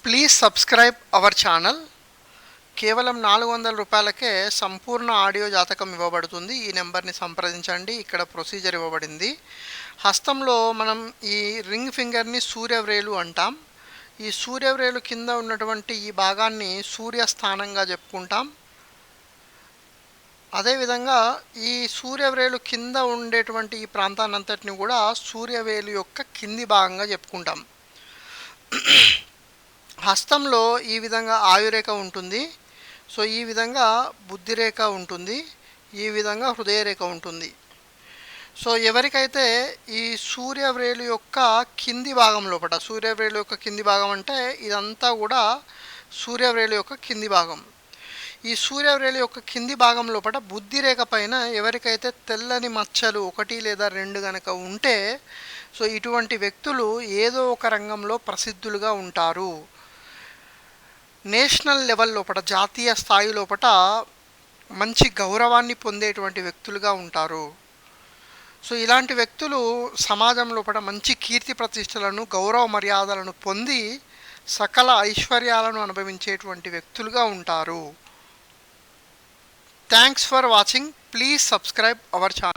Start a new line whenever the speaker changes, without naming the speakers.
Please subscribe our channel. కేవలం 400 రూపాయలకే సంపూర్ణ audio జాతకం ఇవ్వబడుతుంది. ఈ నెంబర్ని సంప్రదించండి. ఇక్కడ ప్రొసీజర్ ఇవ్వబడింది. హస్తంలో మనం ఈ రింగ్ ఫింగర్ని సూర్యవ్రేలు అంటాం. ఈ సూర్యవ్రేలు కింద ఉన్నటువంటి ఈ భాగాన్ని సూర్యస్థానంగా చెప్పుకుంటాం. అదేవిధంగా ఈ సూర్యవ్రేలు కింద ఉండేటువంటి ఈ ప్రాంతాన్నంతటిని కూడా సూర్యవేలు యొక్క కింది భాగంగా చెప్పుకుంటాం. హస్తంలో ఈ విధంగా ఆయురేఖ ఉంటుంది. సో ఈ విధంగా బుద్ధిరేఖ ఉంటుంది. ఈ విధంగా హృదయరేఖ ఉంటుంది. సో ఎవరికైతే ఈ సూర్యవ్రేలు యొక్క కింది భాగం లోపల, సూర్యవ్రేలు యొక్క కింది భాగం అంటే ఇదంతా కూడా సూర్యవ్రేలు యొక్క కింది భాగం. ఈ సూర్యవ్రేలు యొక్క కింది భాగం లోపల బుద్ధిరేఖ పైన ఎవరికైతే తెల్లని మచ్చలు 1 లేదా 2 గనక ఉంటే, సో ఇటువంటి వ్యక్తులు ఏదో ఒక రంగంలో ప్రసిద్ధులుగా ఉంటారు. నేషనల్ లెవెల్ లోపల, జాతీయ స్థాయి లోపల మంచి గౌరవాన్ని పొందేటువంటి వ్యక్తులుగా ఉంటారు. సో ఇలాంటి వ్యక్తులు సమాజం లోపల మంచి కీర్తి ప్రతిష్టలను, గౌరవ మర్యాదలను పొంది సకల ఐశ్వర్యాలను అనుభవించేటువంటి వ్యక్తులుగా ఉంటారు. Thanks for watching. Please subscribe our channel.